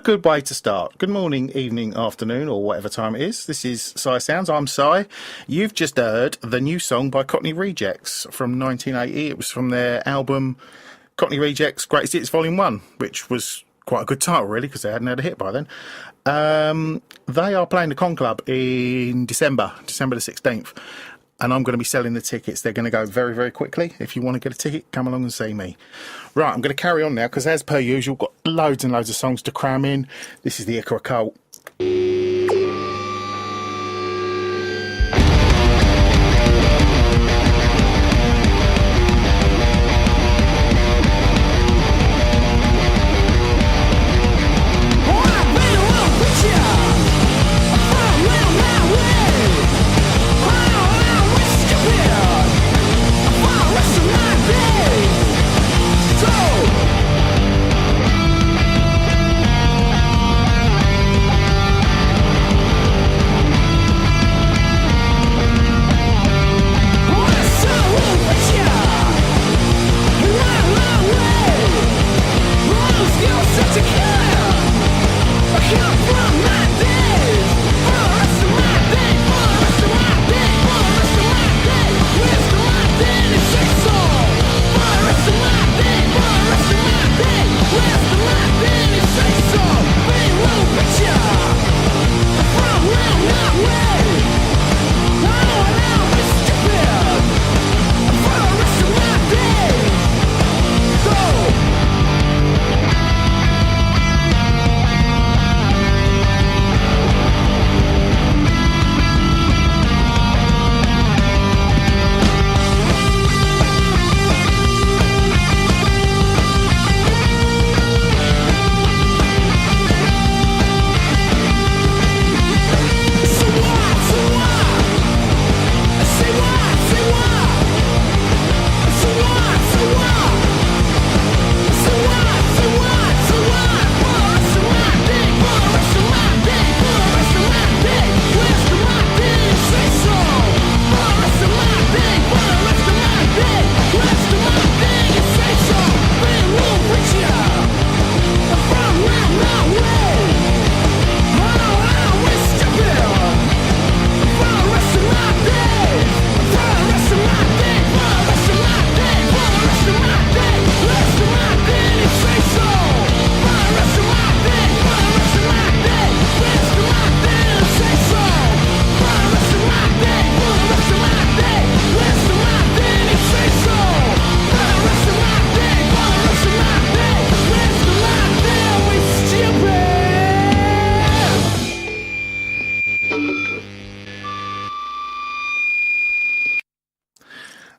good way to start. Good morning, evening, afternoon, or whatever time it is. This is Psy Sounds. I'm Psy. You've just heard the new song by Cockney Rejects from 1980. It was from their album Cockney Rejects Greatest Hits Volume 1, which was quite a good title, really, because they hadn't had a hit by then. They are playing the Con Club in December the 16th. And I'm going to be selling the tickets. They're going to go very, very quickly. If you want to get a ticket, come along and see me. Right, I'm going to carry on now because, as per usual, got loads and loads of songs to cram in. This is the Ikra Cult.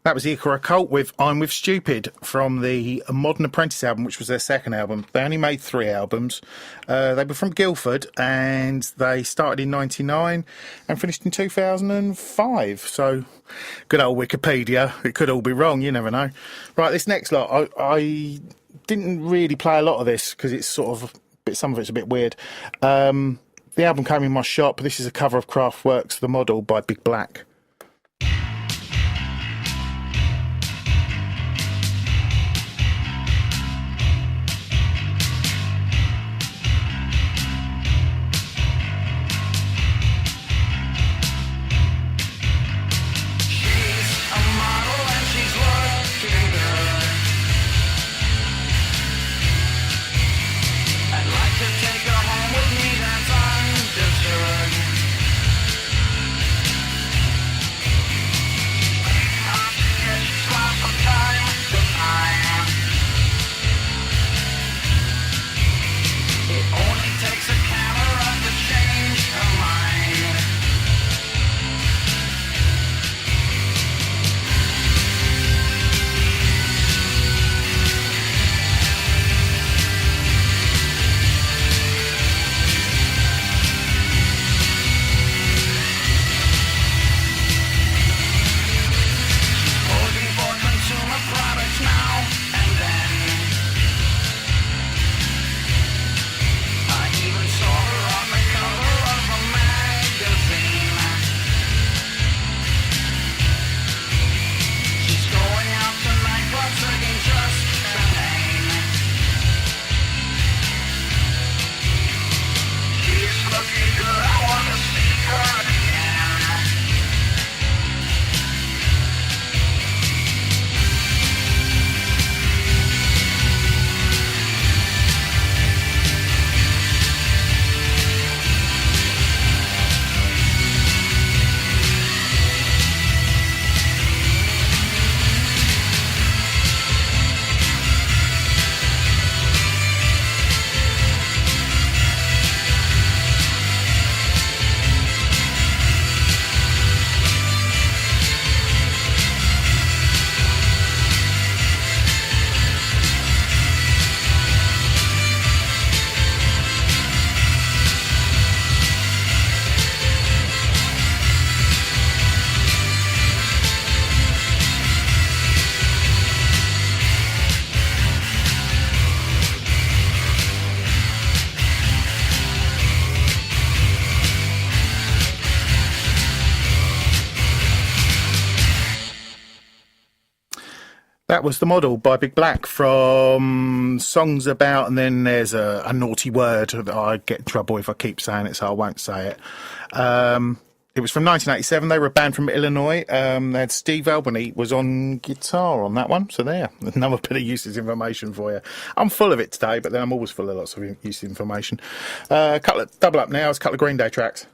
That was the Ikra Cult with I'm With Stupid from the Modern Apprentice album, which was their second album. They only made 3 albums. They were from Guildford and they started in 99 and finished in 2005. So, good old Wikipedia. It could all be wrong, you never know. Right, this next lot, I didn't really play a lot of this because it's sort of, some of it's a bit weird. The album came in my shop. This is a cover of Kraftwerk's The Model by Big Black. Take her home with me, that's understood. That was The Model by Big Black from Songs About, and then there's a naughty word that I get in trouble if I keep saying it, so I won't say it. It was from 1987. They were a band from Illinois. They had Steve Albini was on guitar on that one. So there, another bit of useless information for you. I'm full of it today, but then I'm always full of lots of useless information. Double up now. It's a couple of Green Day tracks.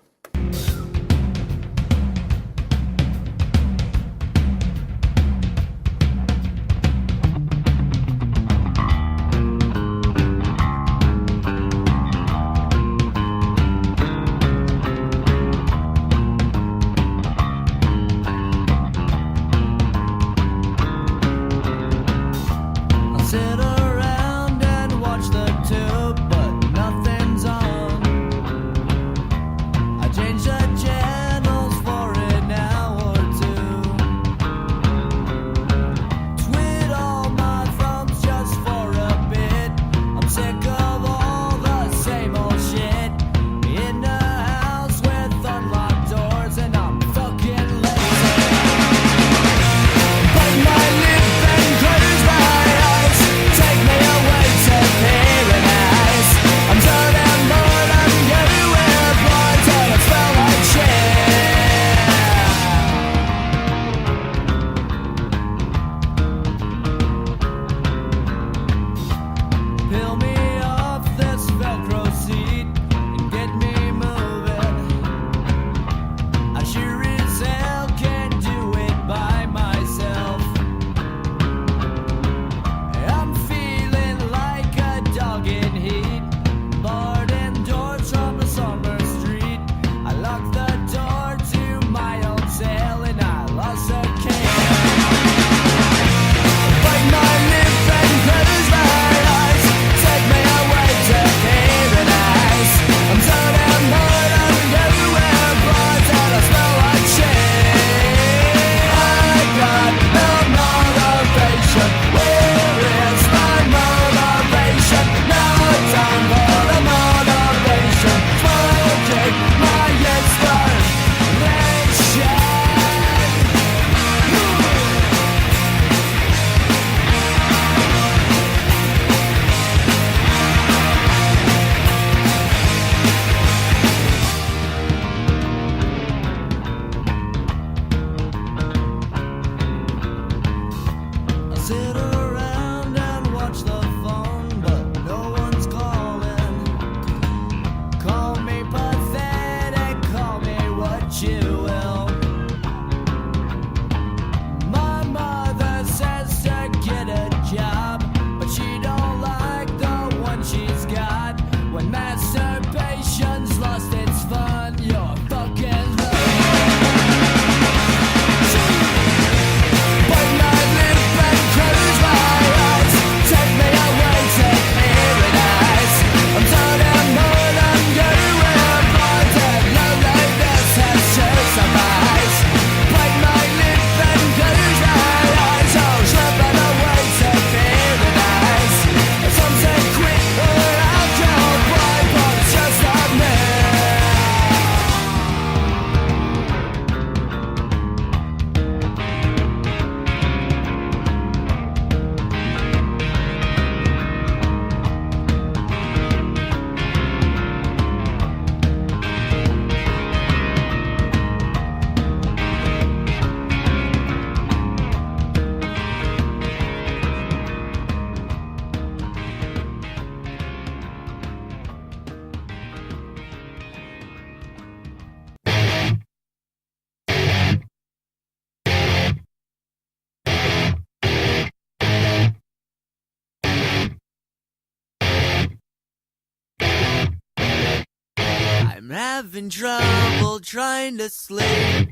I'm having trouble trying to sleep.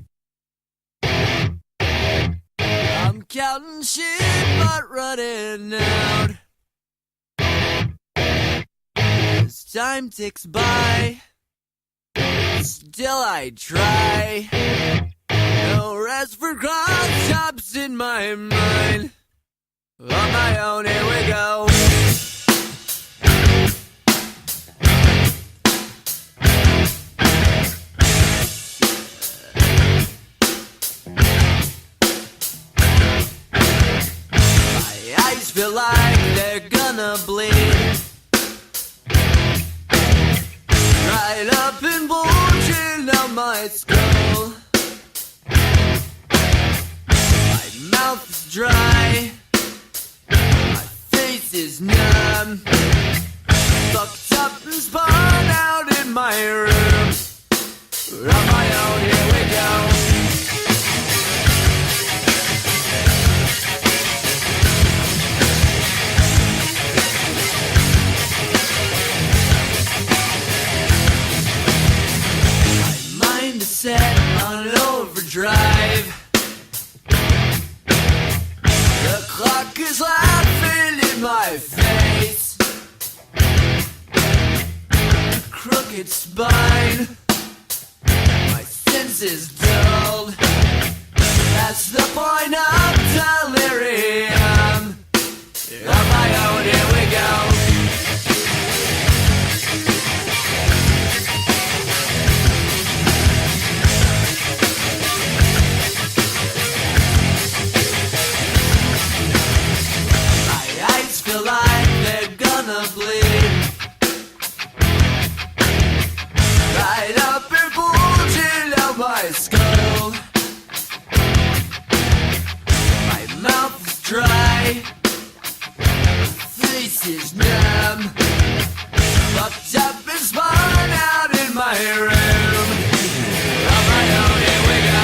I'm counting sheep but running out. As time ticks by, still I try. No rest for cross chops in my mind. On my own, here we go. feel like they're gonna bleed right up and bulging out my skull. My mouth is dry, my face is numb, fucked up and spun out in my room. On my own, here we go. Set on overdrive. The clock is laughing in my face. Crooked spine, my senses dulled. That's the point of delirium. On my own, here we go. Feel like they're gonna bleed right up and bulging out my skull. My mouth is dry, face is numb, fucked up and spun out in my room. On my own, here we go.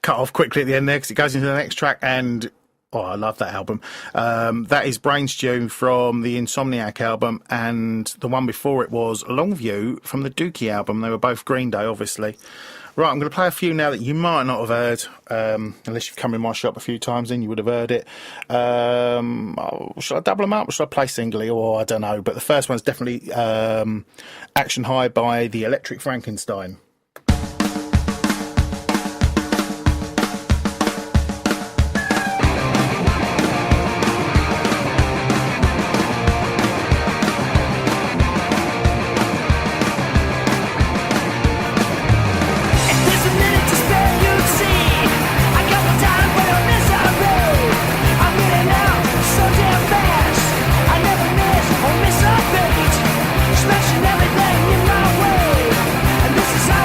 Cut off quickly at the end there because it goes into the next track, and I love that album. That is Brain Stew from the Insomniac album, and the one before it was Longview from the Dookie album. They were both Green Day, obviously. Right, I'm going to play a few now that you might not have heard, unless you've come in my shop a few times, then you would have heard it. Should I double them up, or should I play singly, or I don't know. But the first one's definitely Action High by the Electric Frankenstein. Smashing everything in my way, and this is how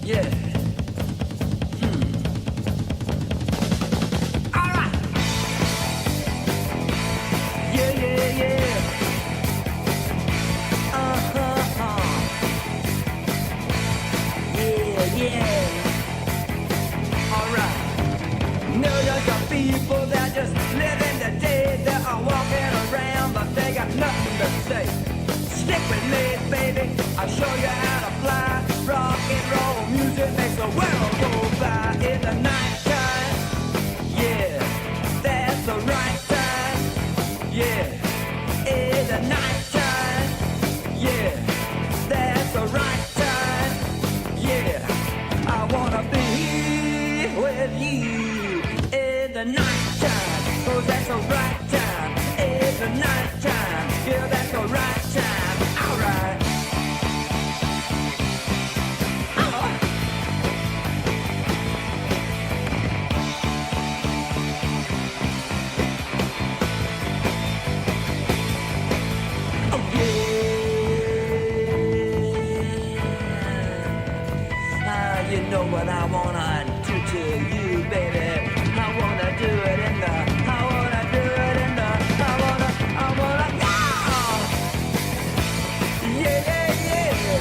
Yeah. Alright. Yeah, yeah, yeah. Yeah, yeah. Alright. Millions of people that just living the day. They are walking around, but they got nothing to say. Stick with me, baby. I'll show you how to fly. Rock and roll music makes the world go by. In the nighttime, yeah, that's the right time. Yeah, in the nighttime, yeah, that's the right time. Yeah, I wanna be with you in the nighttime. 'Cause that's the right time. In the nighttime, yeah, that's the right time. Alright. Oh yeah. You know what I wanna do to you, baby. I wanna do it in the, I wanna do it in the, I wanna, yeah, yeah, yeah.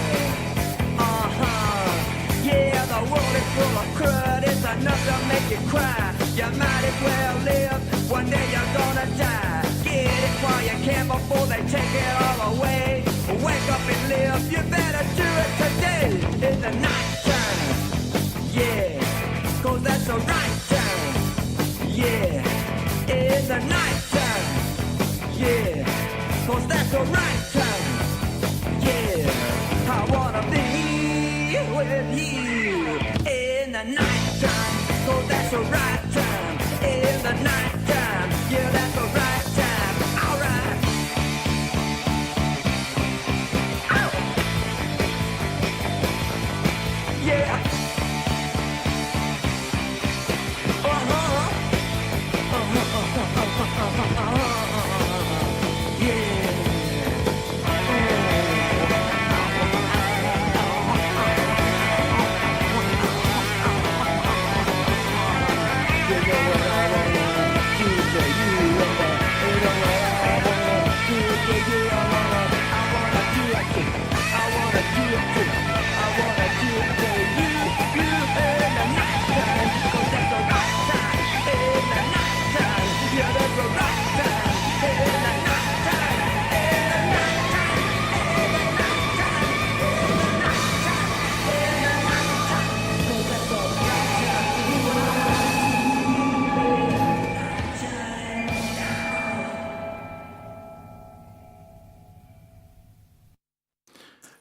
Yeah, the world is full of crud. It's enough to make you cry. You might as well live. One day you're gonna die. Get it while you can before they take it all away. Wake up and live. You better do it today. In the nighttime. Yeah, 'cause that's the right time. Yeah, in the nighttime. Yeah, 'cause that's the right time. Yeah, I wanna be with you in the nighttime. 'Cause that's the right time. In the nighttime. Yeah, that's the right time. Alright. Ow. Yeah.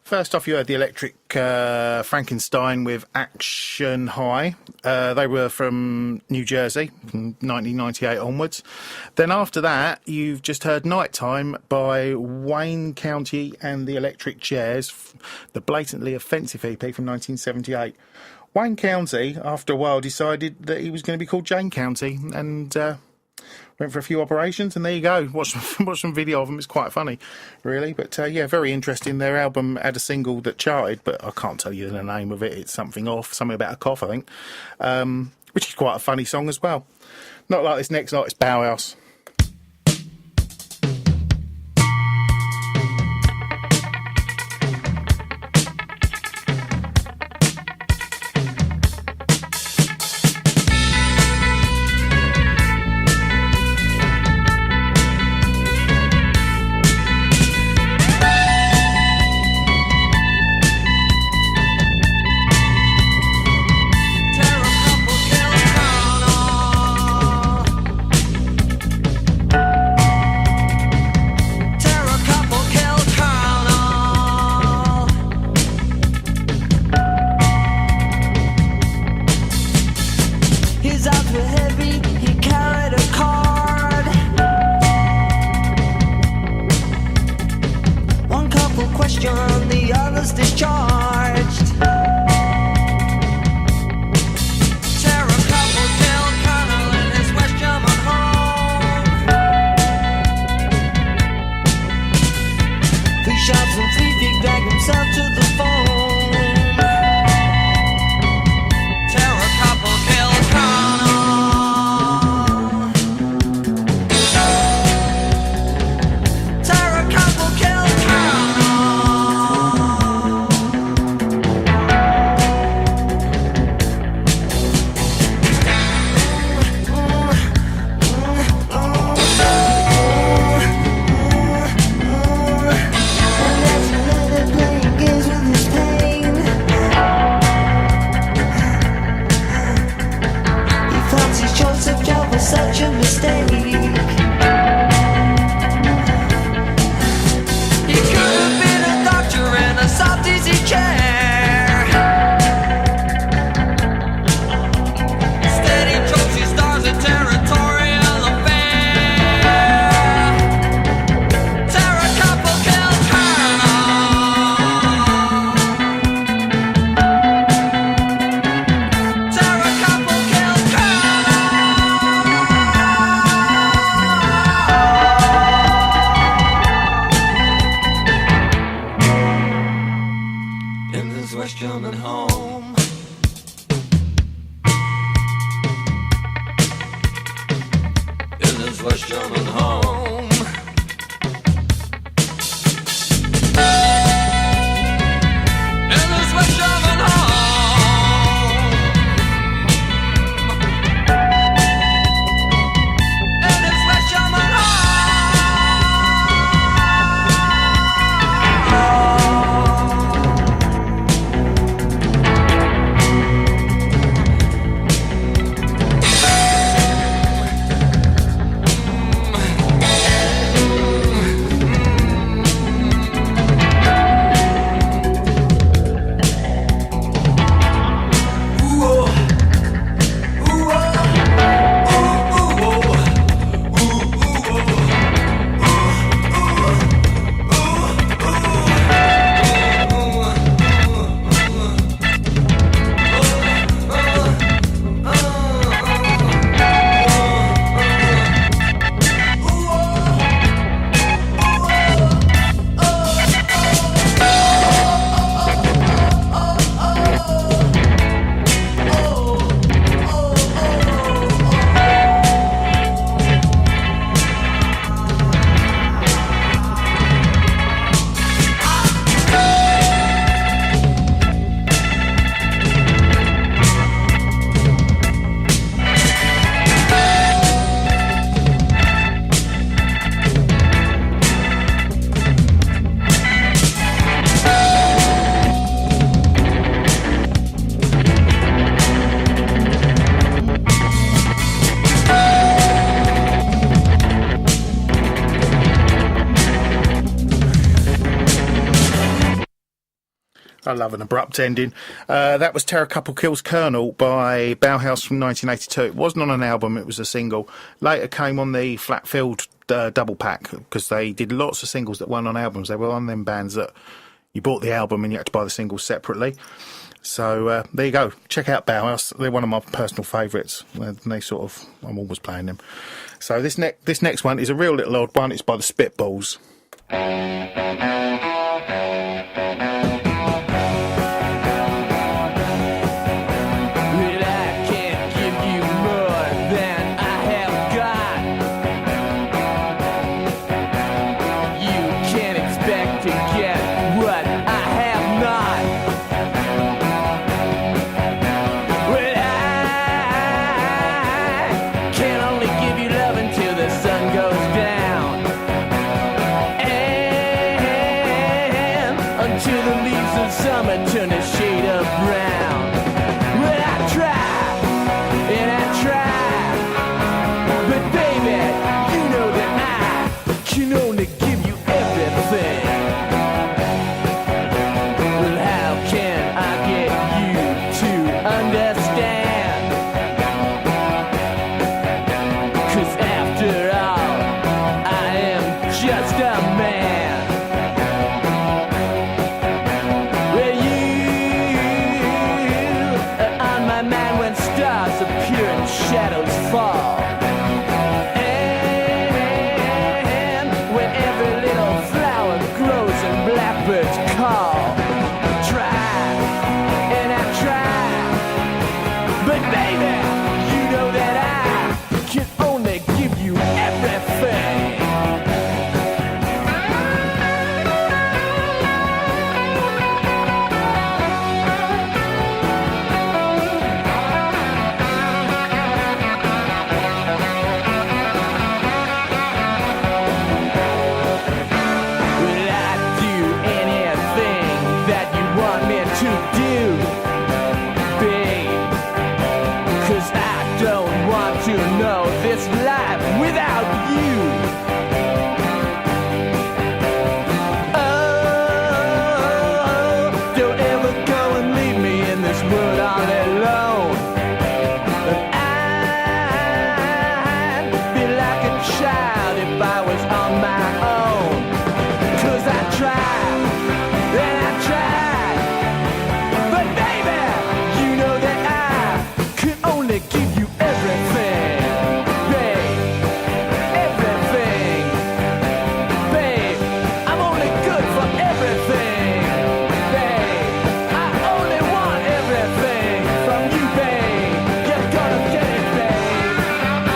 First off, you heard the Electric Frankenstein with Action High. They were from New Jersey, from 1998 onwards. Then after that, you've just heard Nighttime by Wayne County and the Electric Chairs, the Blatantly Offensive EP from 1978. Wayne County, after a while, decided that he was going to be called Jane County, and went for a few operations, and there you go. Watch some video of them. It's quite funny, really. But yeah, very interesting. Their album had a single that charted, but I can't tell you the name of it. It's something about a cough, I think, which is quite a funny song as well. Not like this next artist, Bauhaus. easy chair. Steady trophy stars and territorial affair. Terra couple kill Colonel. Terra couple kill Colonel. In this West German home. In this West German home. In this West German home. In this West German I love an abrupt ending. That was Terror Couple Kills Colonel by Bauhaus from 1982. It wasn't on an album, it was a single. Later came on the Flatfield double pack, because they did lots of singles that weren't on albums. They were one of them bands that you bought the album and you had to buy the singles separately. So there you go. Check out Bauhaus. They're one of my personal favourites. They sort of, I'm always playing them. So this next one is a real little old one. It's by the Spitballs. Turn a shade of brown. Well, I try, and I try, but baby, you know that I can only give you everything. Well, how can I get you to understand? 'Cause after all, I am just a man. Well, you Don't ever go and leave me in this world all alone. And I'd be like a child if I was on my own. 'Cause I tried, and I tried. But baby, you know that I could only give you everything. Babe, everything. Babe, I'm only good for everything. Babe, I only want everything from you, babe. You're gonna get it, babe.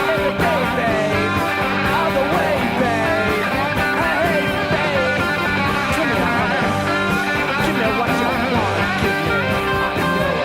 Every day, babe. All the way, babe. Hey, babe. Give me, honey. Give me what you want. Give me. I know it.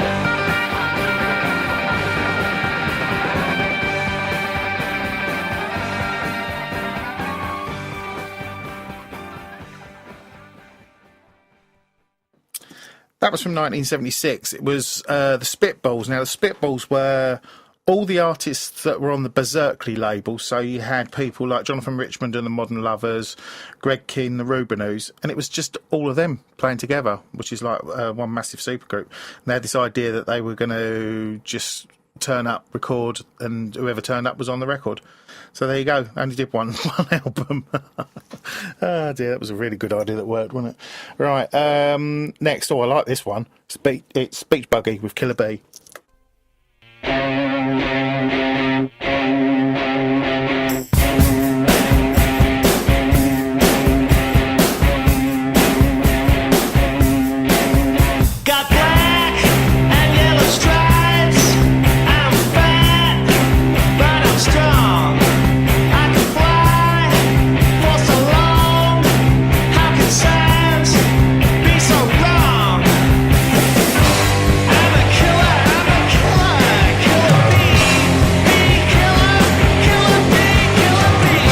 That was from 1976. It was the Spitballs. Now, the Spitballs were all the artists that were on the Berserkly label. So you had people like Jonathan Richmond and the Modern Lovers, Greg Kinn, the Rubinoos, and it was just all of them playing together, which is like one massive supergroup. And they had this idea that they were going to just turn up, record, and whoever turned up was on the record. So there you go. Only did one album. Oh dear, that was a really good idea that worked, wasn't it? Right, next, I like this one. It's Beach Buggy with Killer Bee. Got black and yellow stripes. I'm fat, but I'm strong. I can fly for so long. How can signs be so wrong? I'm a killer, killer bee, killer, killer bee, killer bee.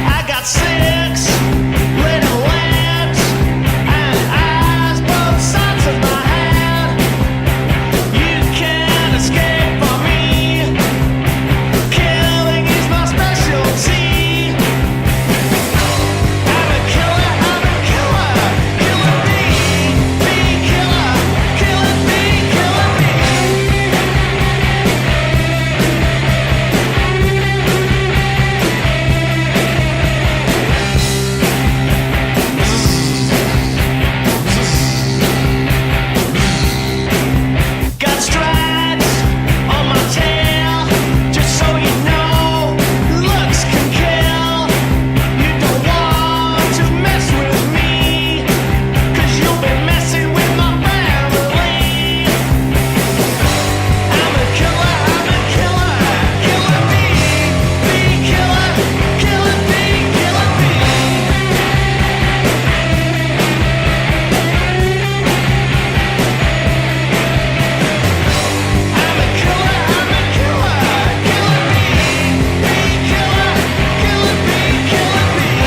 I got 6 little lamps and eyes both sides of my head. You can't escape from me. Killing is my specialty. I'm a killer, killer bee, killer, killer bee, killer bee. Got stripes on my tail, just so you know, looks can kill. You don't want to mess with me, 'cause you'll be messing with my family. I'm a killer, killer bee, killer, killer bee, killer bee. I'm a killer, killer bee, killer, killer bee, killer bee. I'm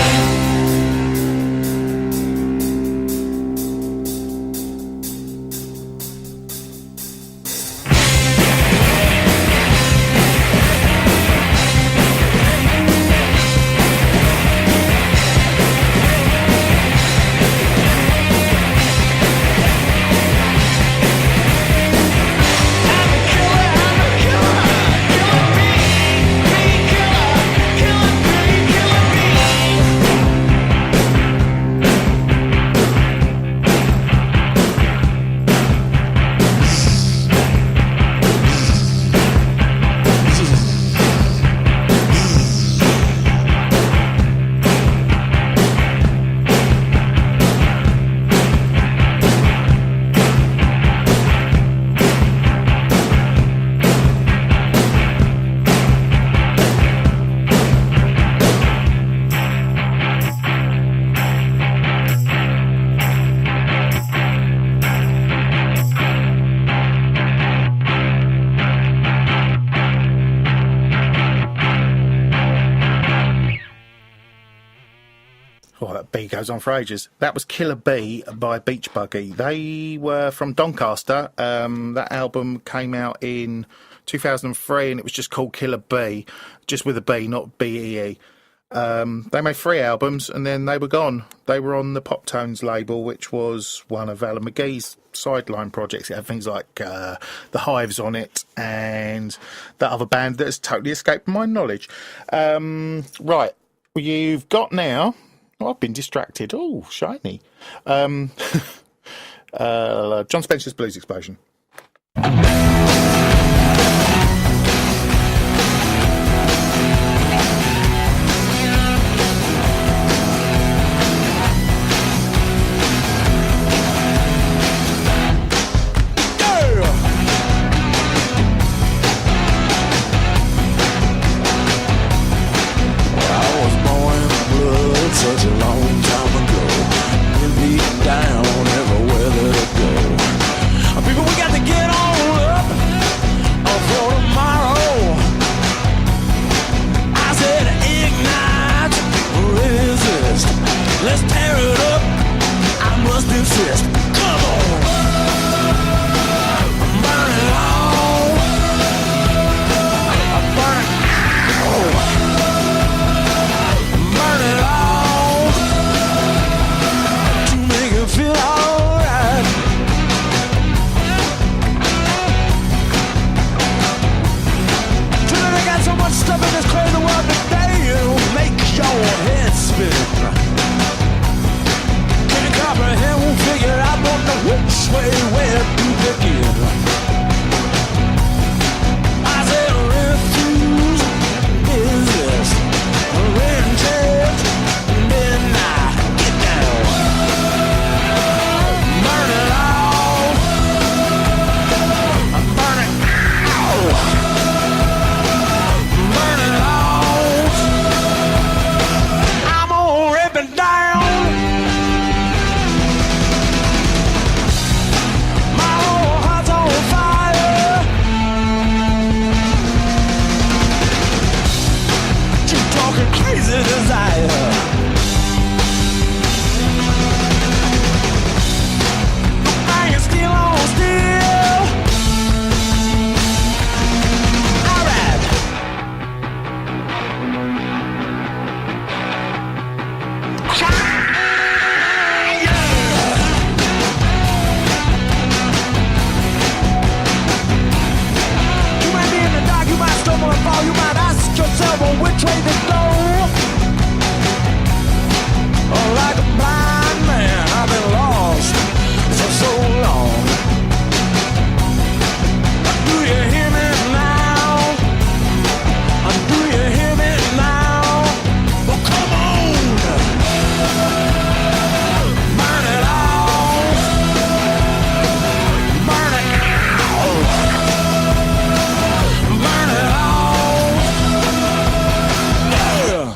a killer, killer bee, killer, killer bee, killer bee. Oh, that bee goes on for ages. That was Killer Bee by Beach Buggy. They were from Doncaster. That album came out in 2003 and it was just called Killer Bee, just with a B, not B-E-E. They made 3 albums and then they were gone. They were on the Pop Tones label, which was one of Alan McGee's sideline projects. It had things like The Hives on it and that other band that has totally escaped my knowledge. Right, you've got now... Oh, I've been distracted. Oh, shiny. John Spencer's Blues Explosion. Such a long time ago, been beat down everywhere that I go. People, we got to get on up for tomorrow. I said ignite, resist. Let's tear it up. I must insist. Come on, burn it all. Burn it out. Burn it all. Feel alright. Tonight I got so much stuff in this crazy world today, it'll make your head spin. Can't comprehend, won't figure it out, don't know which way, where to begin. I said refuse, resist, reject, deny, get down. Burn it all. Burn it out. Burn it all. I'm gonna rip it down. My whole heart's on fire. You talking crazy desire. Still on still. Alright. You might be in the dark, you might stumble and fall, you might ask yourself which way to go. Oh, like a blind man, I've been lost for so long. Do you hear me now? Do you hear me now? Well, come on. Burn it all. Burn it out. Burn it all. Yeah.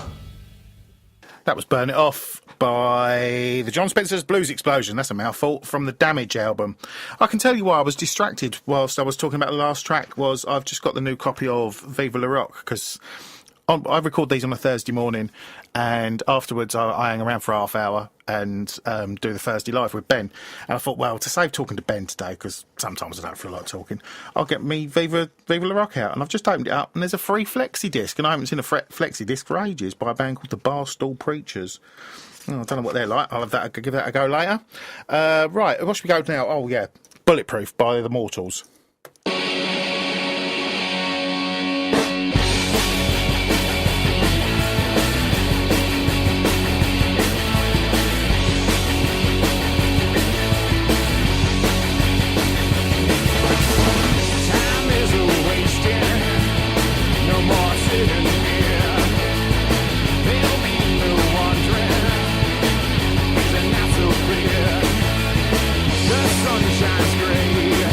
That was Burn It Off by the John Spencer's Blues Explosion. That's a mouthful, from the Damage album. I can tell you why I was distracted whilst I was talking about the last track was I've just got the new copy of Viva La Rock, because I record these on a Thursday morning, and afterwards I hang around for half hour and do the Thursday Live with Ben. And I thought, well, to save talking to Ben today, because sometimes I don't feel like talking, I'll get me Viva La Rock out. And I've just opened it up, and there's a free flexi disc, and I haven't seen a flexi disc for ages, by a band called the Barstool Preachers. Oh, I don't know what they're like. I'll give that a go later. Right, what should we go now? Oh, yeah, Bulletproof by the Mortals. Sunshines gray.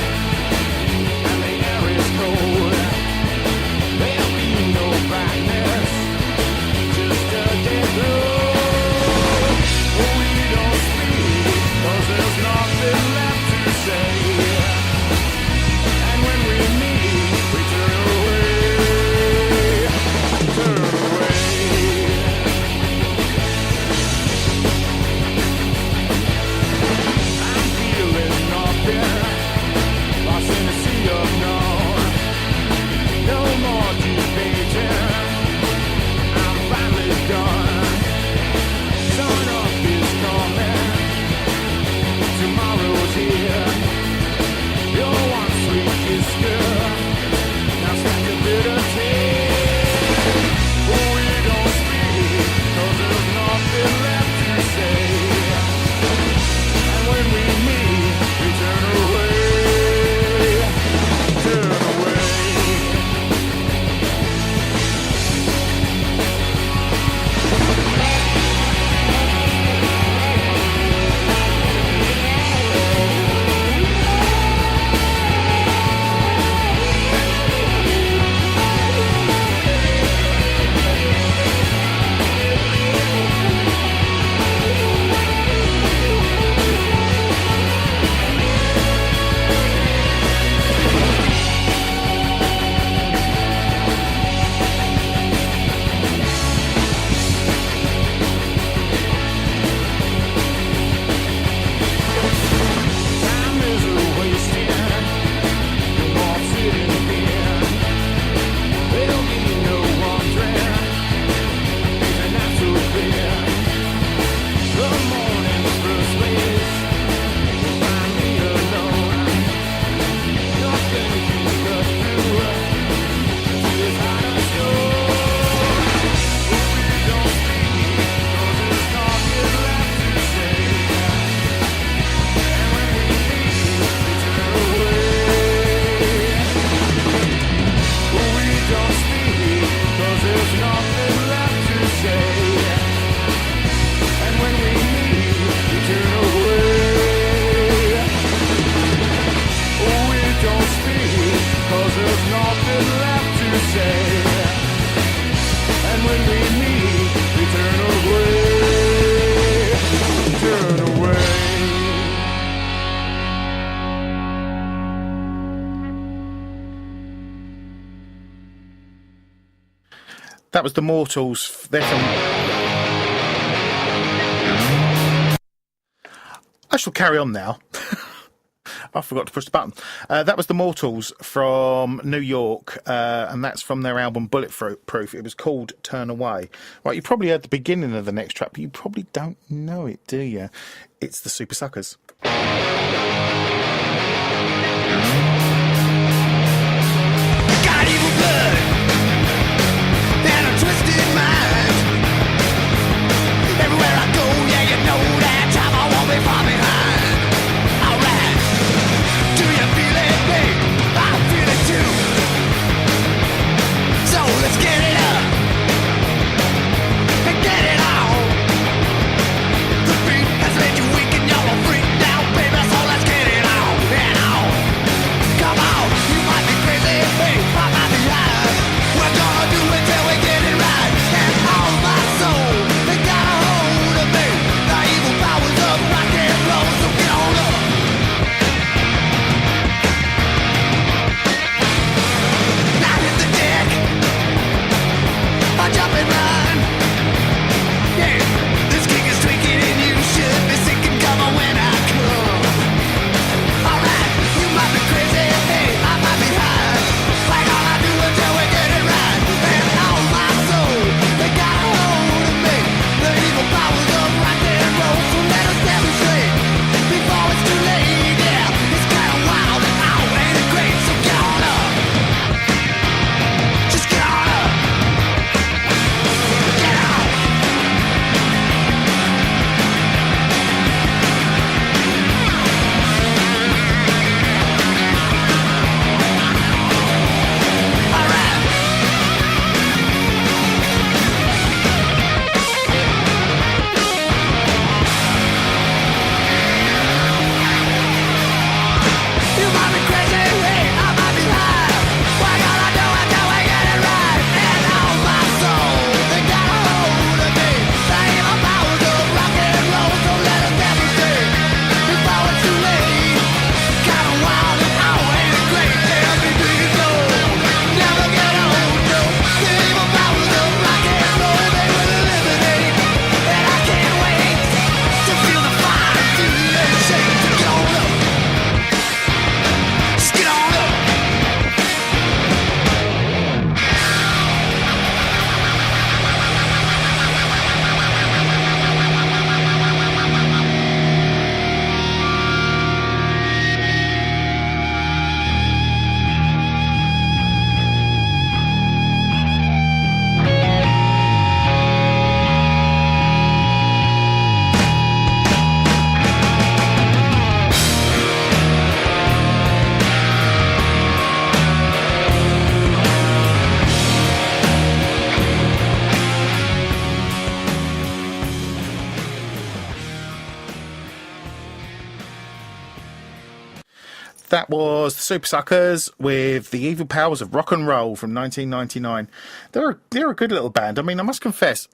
That was the Mortals. They're from... I shall carry on now. I forgot to push the button. That was the Mortals from New York, and that's from their album Bulletproof. It was called Turn Away. Right, you probably heard the beginning of the next track, but you probably don't know it, do you? It's the Super Suckers. Got evil blood and a twisted mind. Everywhere I go, yeah, you know that time I won't be far behind. Alright, do you feel it, babe? I feel it too. So let's get it up and get it on. The beat has made you weak and you're a freak now, baby. So let's get it on and on. Come on, you might be crazy, babe, I might be high. We're gonna do it till we get it right. And all my soul, they got a hold of me. The evil powers of rock and roll, so get on up. Now hit the deck, I jump and run. Yeah, this king is tweaking and you should be sinking. Come on when I come. Alright, you might be crazy, hey, I might be high. Like all I do until we get it right. And all my soul, they got a hold of me. The evil powers of rock and roll, so let us demonstrate before it's too late. Yeah, it's kinda wild and oh, ain't it great? So get on up. Just get on up. Get out. Alright. You might be crazy, hey, I might be high. Why gotta do it till we get it right? And all my soul, they got a hold of me. The evil powers of rock and roll, so let us demonstrate before it's too late. Kinda wild and oh, ain't it great? Every beat goes, never get old, no. The evil powers of rock and roll, they will eliminate. And I can't wait to feel the fire, feel the earth shake. So get on up. Just get on up. That was the Super Suckers with the Evil Powers of Rock and Roll from 1999. They're a good little band. I mean, I must confess,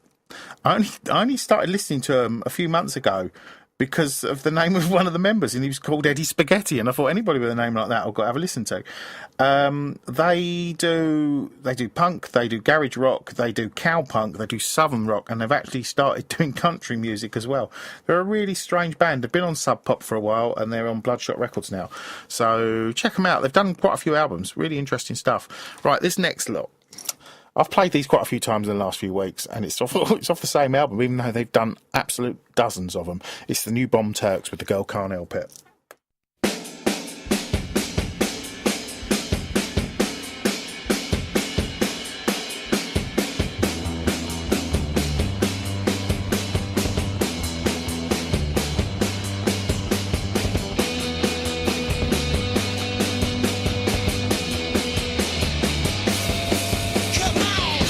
I only started listening to them a few months ago because of the name of one of the members, and he was called Eddie Spaghetti, and I thought anybody with a name like that I've got to have a listen to. They do punk, they do garage rock, they do cowpunk, they do southern rock, and they've actually started doing country music as well. They're a really strange band. They've been on Sub Pop for a while, and they're on Bloodshot Records now. So check them out. They've done quite a few albums. Really interesting stuff. Right, this next lot. I've played these quite a few times in the last few weeks, and it's off the same album, even though they've done absolute dozens of them. It's the new Bomb Turks with the Girl Can't Help It. Come on.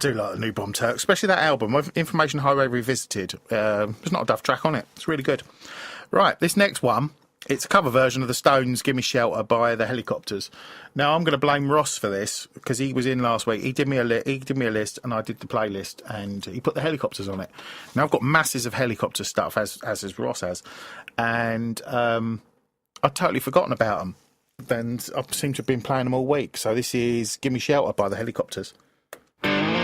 do like the New Bomb Turks, especially that album, Information Highway Revisited. There's not a duff track on it. It's really good. Right, this next one, it's a cover version of the Stones' Gimme Shelter by the Helicopters. Now, I'm going to blame Ross for this because he was in last week. He did me a list and I did the playlist and he put the Helicopters on it. Now, I've got masses of Helicopter stuff, as Ross has, and I'd totally forgotten about them. And I seem to have been playing them all week. So this is Gimme Shelter by the Helicopters. Thank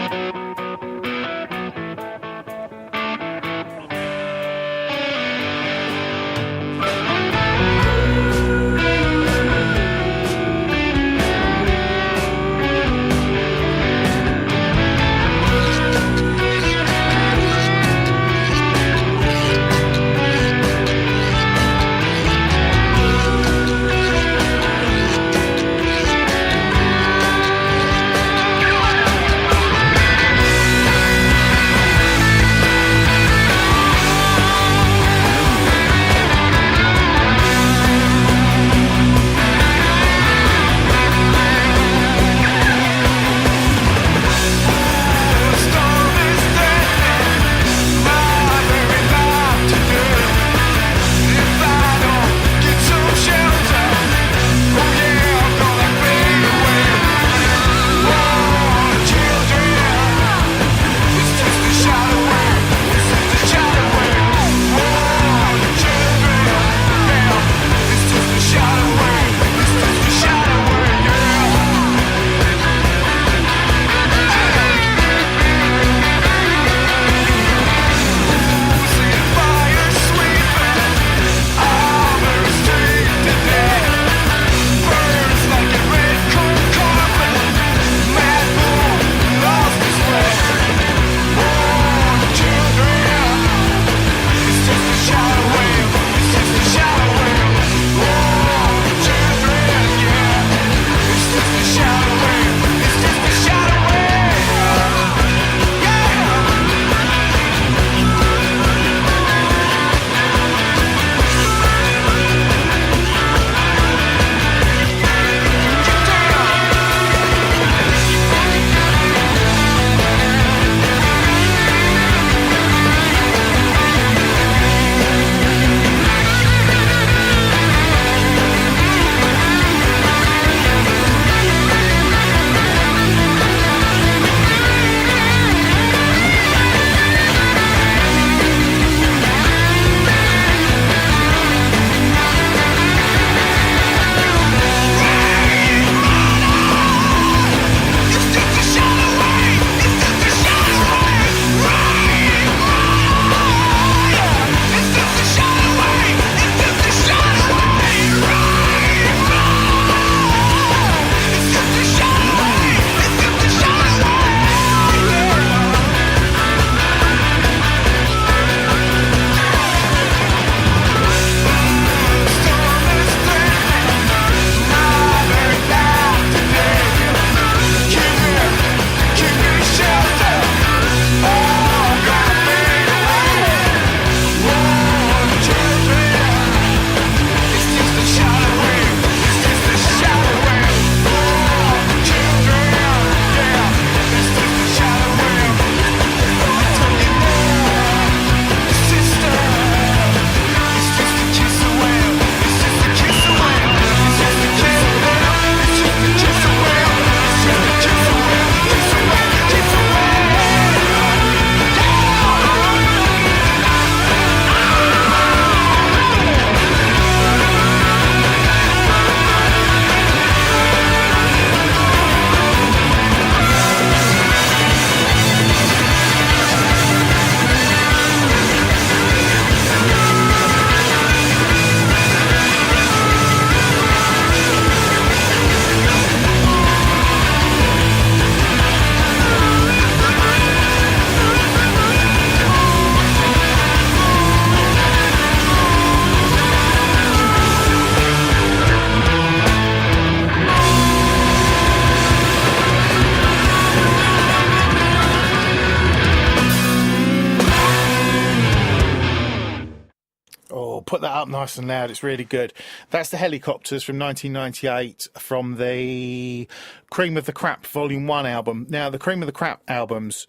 up nice and loud. It's really good. That's the Helicopters from 1998 from the Cream of the Crap Volume 1 album. Now, the Cream of the Crap albums,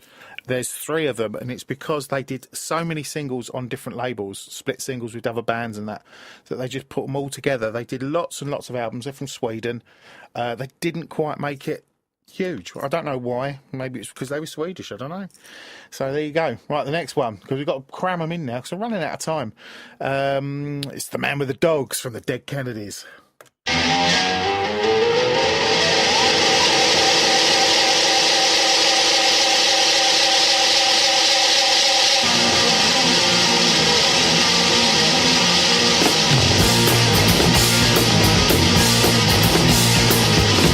there's 3 of them, and it's because they did so many singles on different labels, split singles with other bands and that they just put them all together. They did lots and lots of albums. They're from Sweden. They didn't quite make it huge. I don't know why. Maybe it's because they were Swedish. I don't know. So there you go. Right, the next one, because we've got to cram them in now because we're running out of time. It's The Man with the Dogs from the Dead Kennedys.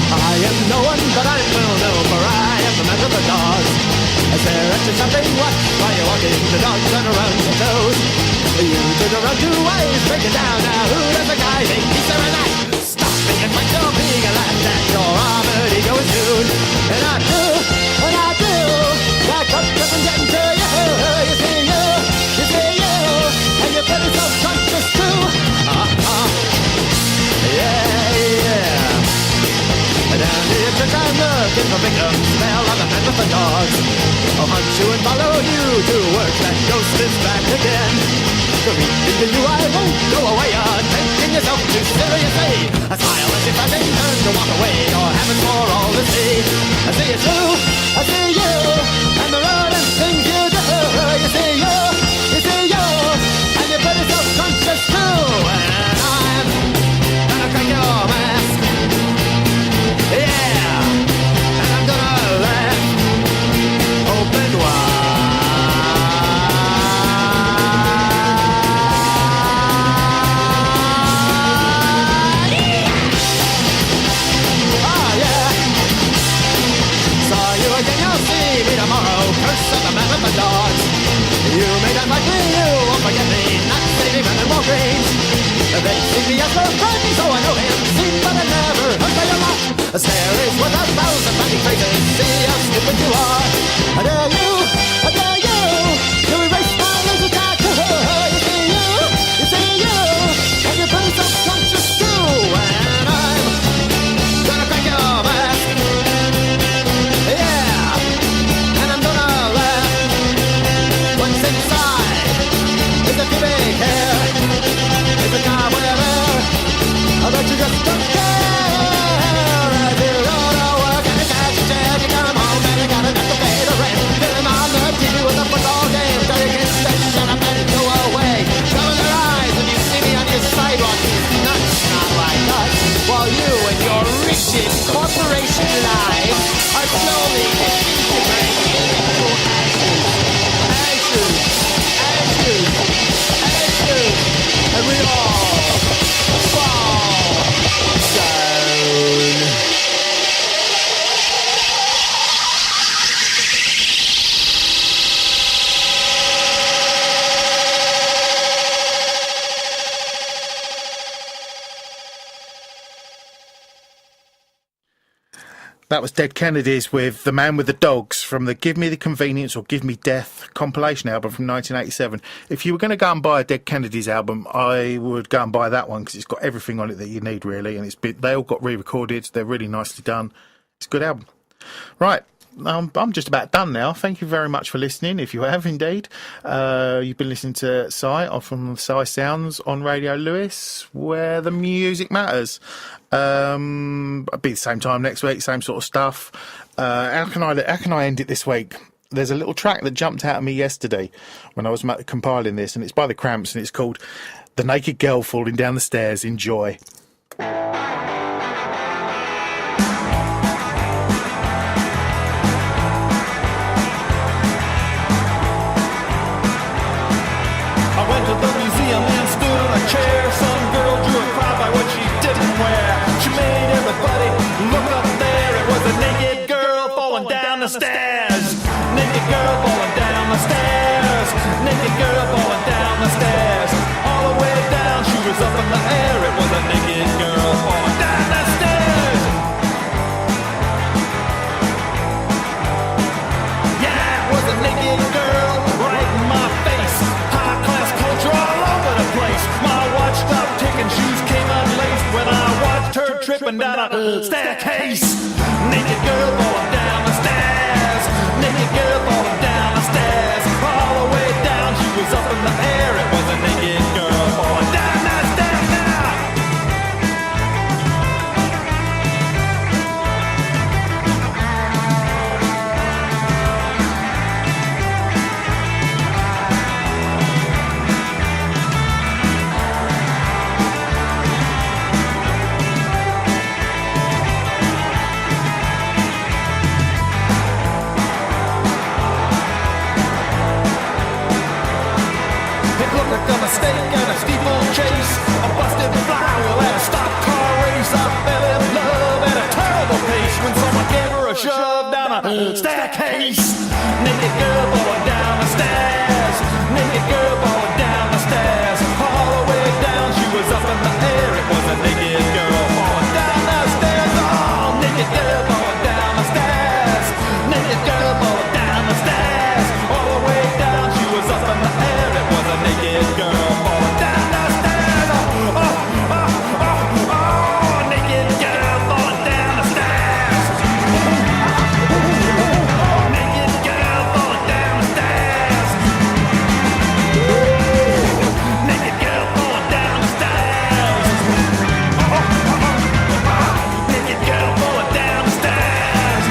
I am no one, but I will know, for I am the man with the dogs. Is there actually something? What? While you're walking, the dogs turn around your toes. You turn around 2 ways, break it down. Now who does the guy think he's serving that? Stop thinking like you're being a lad, that your armored ego is soon. And I do, that comes up and getting to you. You see you, and you're pretty self-conscious too. Yeah. Down to your church I'm looking for victims. They'll have a man with the dogs. I'll hunt you and follow you to work. That ghost is back again. The reason to you I won't go away. You're taking yourself too seriously. I smile as if I may turn to walk away. Your habits for all to see. I see you too, I see you, and the road and things you do. You see you, and you're pretty self-conscious too. And I'm gonna crack your mask. Yeah, and I'm gonna laugh open wide. Yeah. Oh yeah. Saw you again, you'll see me tomorrow. Curse of the man with the dogs. You may not like me, you won't forget me. Not saving men and Walgreens. They see me as their friend, so I know him. See, but I never heard by your lot. A stare is worth 1,000 funny faces. See how stupid you are. I dare you to erase my laser tattoo. You see you, and you're pretty self-conscious too. And I'm gonna crack your mask. Yeah, and I'm gonna laugh. What's inside is a pubic hair. It's a cobwebber. I bet you just don't care. While you and your rigid corporation lives are slowly disintegrating into ashes, and we all fall down. That was Dead Kennedys with The Man with the Dogs from the Give Me the Convenience or Give Me Death compilation album from 1987. If you were going to go and buy a Dead Kennedys album, I would go and buy that one because it's got everything on it that you need, really. And they all got re-recorded. They're really nicely done. It's a good album. Right. I'm just about done now. Thank you very much for listening, if you have indeed. You've been listening to Psy from Psy Sounds on Radio Lewis, where the music matters. It'll be the same time next week, same sort of stuff. How can I end it this week? There's a little track that jumped out at me yesterday when I was compiling this, and it's by the Cramps, and it's called The Naked Girl Falling Down the Stairs. Enjoy. To the museum and stood on a chair. Some girl drew a crowd by what she didn't wear. She made everybody look up there. It was a naked girl falling down the stairs. Naked girl falling down the stairs. Naked girl falling down the stairs. All the way down, she was up in the air. It was a naked tripping down a staircase. Naked girl falling down the stairs. Naked girl falling down the stairs. All the way down, she was up in the air. It was a naked girl falling down the stairs now. It looked like a mistake and a steeplechase, a busted flywheel and a stock car race. I fell in love at a terrible pace when someone gave her a shove down a staircase. Naked girl falling down the stairs. Naked girl falling down the stairs. All the way down, she was up in the air. It was a naked girl falling down the stairs. Oh, naked girl falling down the stairs. Naked girl falling down the stairs. All the way down, she was up in the air. It was a naked girl falling down the stairs. Oh, oh, oh, oh, oh, naked girl falling down the stairs. Naked girl falling down the stairs. Naked girl falling down the stairs. Naked girl falling down the stairs.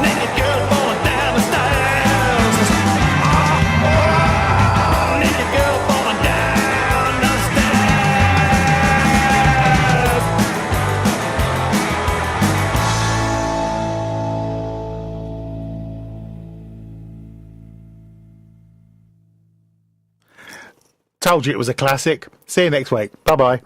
Naked girl falling down the stairs. Naked girl falling down the stairs. Told you it was a classic. See you next week. Bye bye.